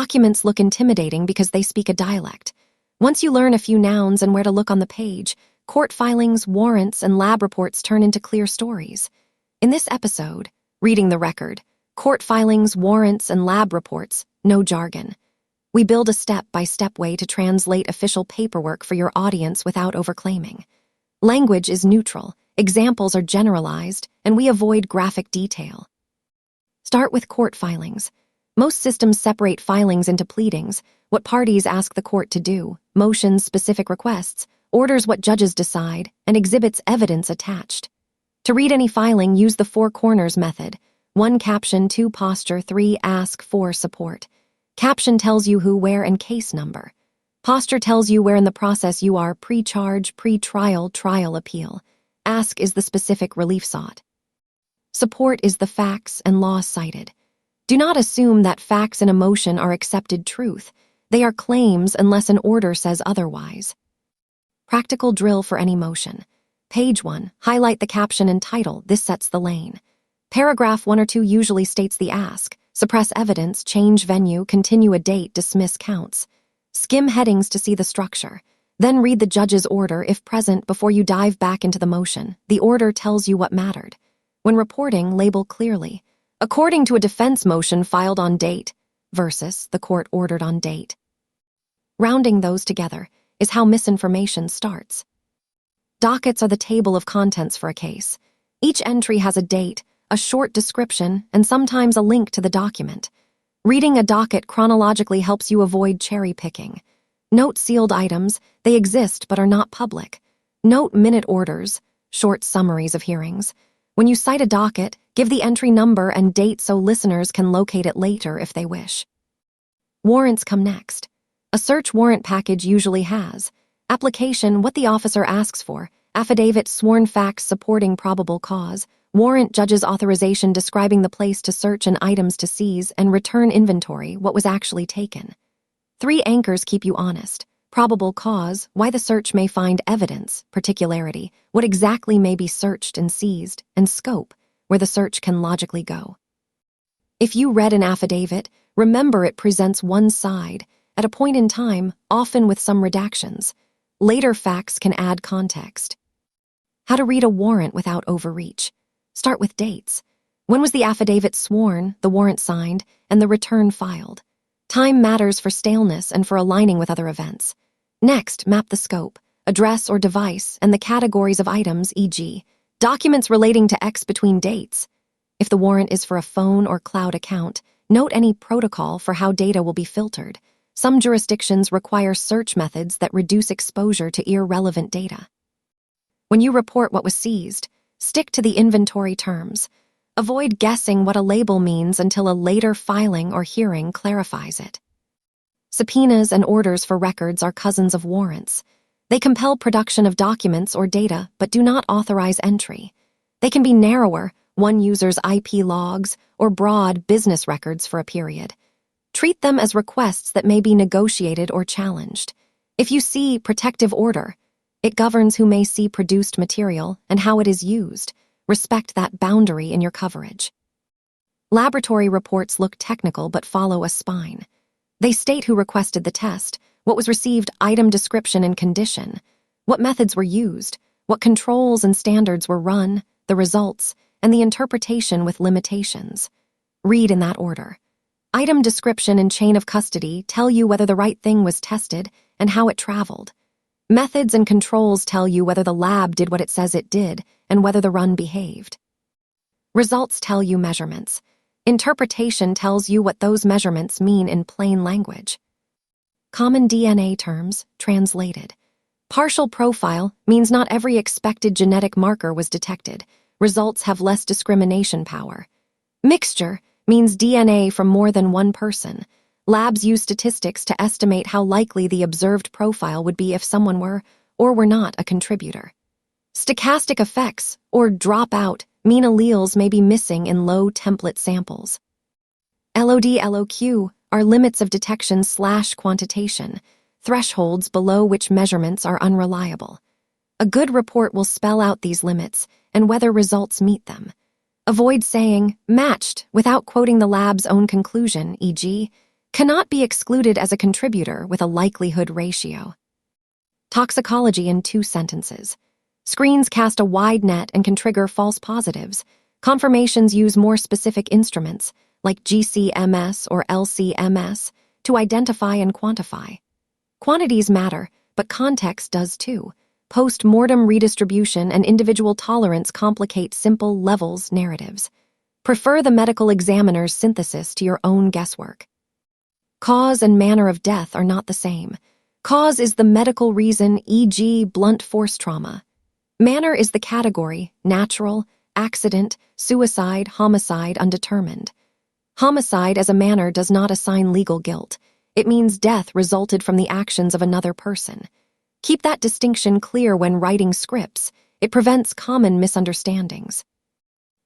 Documents look intimidating because they speak a dialect. Once you learn a few nouns and where to look on the page, court filings, warrants, and lab reports turn into clear stories. In this episode, Reading the Record, court filings, warrants, and lab reports, no jargon. We build a step-by-step way to translate official paperwork for your audience without overclaiming. Language is neutral, examples are generalized, and we avoid graphic detail. Start with court filings. Most systems separate filings into pleadings, what parties ask the court to do, motions, specific requests, orders what judges decide, and exhibits evidence attached. To read any filing, use the four corners method. 1 caption, 2 posture, 3 ask, 4 support. Caption tells you who, where, and case number. Posture tells you where in the process you are, pre-charge, pre-trial, trial, appeal. Ask is the specific relief sought. Support is the facts and law cited. Do not assume that facts in a motion are accepted truth. They are claims unless an order says otherwise. Practical drill for any motion. Page 1, highlight the caption and title, this sets the lane. Paragraph 1 or 2 usually states the ask, suppress evidence, change venue, continue a date, dismiss counts. Skim headings to see the structure. Then read the judge's order if present before you dive back into the motion. The order tells you what mattered. When reporting, label clearly. According to a defense motion filed on date versus the court ordered on date. Rounding those together is how misinformation starts. Dockets are the table of contents for a case. Each entry has a date, a short description, and sometimes a link to the document. Reading a docket chronologically helps you avoid cherry-picking. Note sealed items, they exist but are not public. Note minute orders, short summaries of hearings. When you cite a docket, give the entry number and date so listeners can locate it later if they wish. Warrants come next. A search warrant package usually has application, what the officer asks for, affidavit, sworn facts supporting probable cause, warrant, judge's authorization describing the place to search and items to seize, and return inventory, what was actually taken. 3 anchors keep you honest. Probable cause, why the search may find evidence, particularity, what exactly may be searched and seized, and scope, where the search can logically go. If you read an affidavit, remember it presents one side, at a point in time, often with some redactions. Later facts can add context. How to read a warrant without overreach. Start with dates. When was the affidavit sworn, the warrant signed, and the return filed? Time matters for staleness and for aligning with other events. Next, map the scope, address or device, and the categories of items, e.g., documents relating to X between dates. If the warrant is for a phone or cloud account, note any protocol for how data will be filtered. Some jurisdictions require search methods that reduce exposure to irrelevant data. When you report what was seized, stick to the inventory terms. Avoid guessing what a label means until a later filing or hearing clarifies it. Subpoenas and orders for records are cousins of warrants. They compel production of documents or data, but do not authorize entry. They can be narrower, one user's IP logs, or broad business records for a period. Treat them as requests that may be negotiated or challenged. If you see protective order, it governs who may see produced material and how it is used. Respect that boundary in your coverage. Laboratory reports look technical but follow a spine. They state who requested the test, what was received, item description and condition, what methods were used, what controls and standards were run, the results, and the interpretation with limitations. Read in that order. Item description and chain of custody tell you whether the right thing was tested and how it traveled. Methods and controls tell you whether the lab did what it says it did and whether the run behaved. Results tell you measurements. Interpretation tells you what those measurements mean in plain language. Common DNA terms, translated. Partial profile means not every expected genetic marker was detected. Results have less discrimination power. Mixture means DNA from more than one person. Labs use statistics to estimate how likely the observed profile would be if someone were or were not a contributor. Stochastic effects, or dropout, mean alleles may be missing in low template samples. LOD/LOQ are limits of detection/quantitation, thresholds below which measurements are unreliable. A good report will spell out these limits and whether results meet them. Avoid saying matched without quoting the lab's own conclusion, e.g., Cannot be excluded as a contributor with a likelihood ratio. Toxicology in 2 sentences. Screens cast a wide net and can trigger false positives. Confirmations use more specific instruments, like GCMS or LCMS, to identify and quantify. Quantities matter, but context does too. Post-mortem redistribution and individual tolerance complicate simple levels narratives. Prefer the medical examiner's synthesis to your own guesswork. Cause and manner of death are not the same. Cause is the medical reason, e.g., blunt force trauma. Manner is the category, natural, accident, suicide, homicide, undetermined. Homicide as a manner does not assign legal guilt. It means death resulted from the actions of another person. Keep that distinction clear when writing scripts. It prevents common misunderstandings.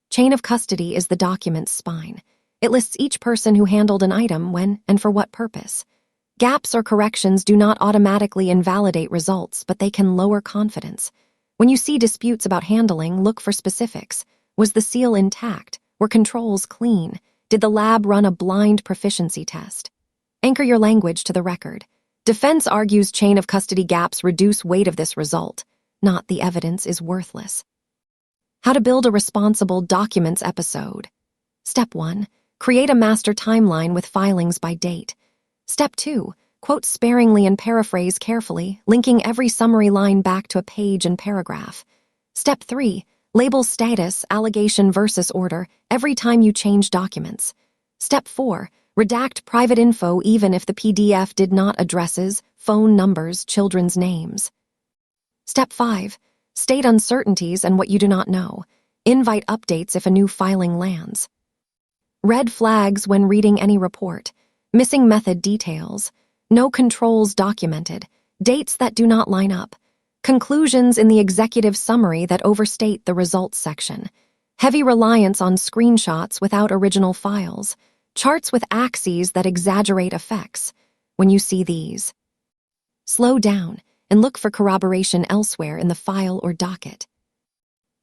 Chain of custody is the document's spine. It lists each person who handled an item when and for what purpose. Gaps or corrections do not automatically invalidate results, but they can lower confidence. When you see disputes about handling, look for specifics. Was the seal intact? Were controls clean? Did the lab run a blind proficiency test? Anchor your language to the record. Defense argues chain of custody gaps reduce weight of this result, not the evidence is worthless. How to build a responsible documents episode. Step 1. Create a master timeline with filings by date. Step 2. Quote sparingly and paraphrase carefully, linking every summary line back to a page and paragraph. Step 3. Label status, allegation versus order every time you change documents. Step 4. Redact private info even if the PDF did not addresses, phone numbers, children's names. Step 5. State uncertainties and what you do not know. Invite updates if a new filing lands. Red flags when reading any report. Missing method details. No controls documented. Dates that do not line up. Conclusions in the executive summary that overstate the results section. Heavy reliance on screenshots without original files. Charts with axes that exaggerate effects. When you see these, slow down and look for corroboration elsewhere in the file or docket.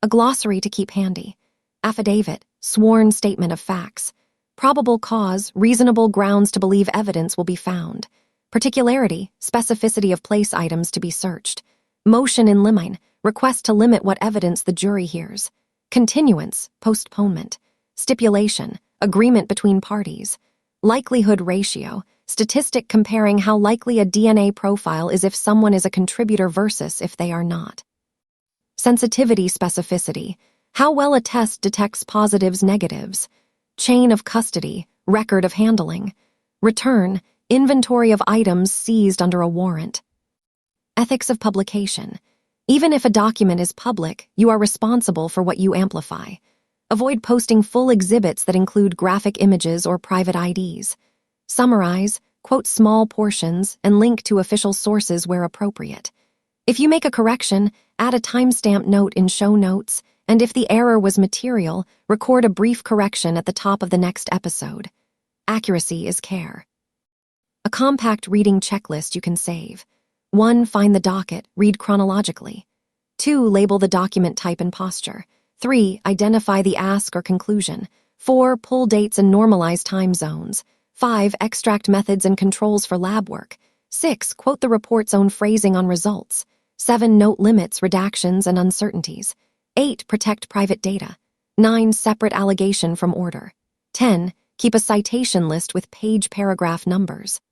A glossary to keep handy. Affidavit, sworn statement of facts. Probable cause, reasonable grounds to believe evidence will be found. Particularity, specificity of place items to be searched. Motion in limine, request to limit what evidence the jury hears. Continuance, postponement. Stipulation, agreement between parties. Likelihood ratio, statistic comparing how likely a DNA profile is if someone is a contributor versus if they are not. Sensitivity specificity, how well a test detects positives, negatives. Chain of custody, record of handling. Return, inventory of items seized under a warrant. Ethics of publication. Even if a document is public, you are responsible for what you amplify. Avoid posting full exhibits that include graphic images or private IDs. Summarize, quote small portions, and link to official sources where appropriate. If you make a correction, add a timestamp note in show notes, and if the error was material, record a brief correction at the top of the next episode. Accuracy is care. A compact reading checklist you can save. 1. Find the docket, read chronologically. 2. Label the document type and posture. 3. Identify the ask or conclusion. 4. Pull dates and normalize time zones. 5. Extract methods and controls for lab work. 6. Quote the report's own phrasing on results. 7. Note limits, redactions, and uncertainties. 8. Protect private data. 9. Separate allegation from order. 10. Keep a citation list with page paragraph numbers.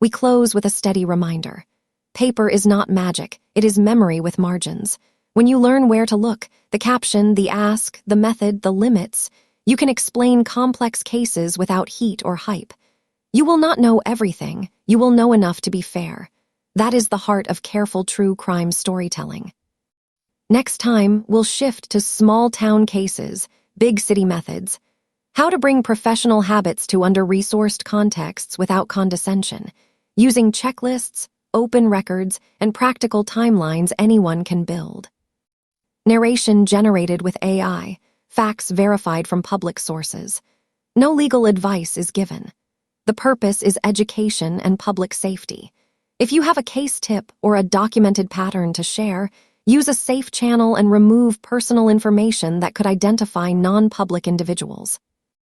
We close with a steady reminder. Paper is not magic, it is memory with margins. When you learn where to look, the caption, the ask, the method, the limits, you can explain complex cases without heat or hype. You will not know everything, you will know enough to be fair. That is the heart of careful true crime storytelling. Next time, we'll shift to small-town cases, big city methods. How to bring professional habits to under-resourced contexts without condescension, using checklists, open records, and practical timelines anyone can build. Narration generated with AI, facts verified from public sources. No legal advice is given. The purpose is education and public safety. If you have a case tip or a documented pattern to share, use a safe channel and remove personal information that could identify non-public individuals.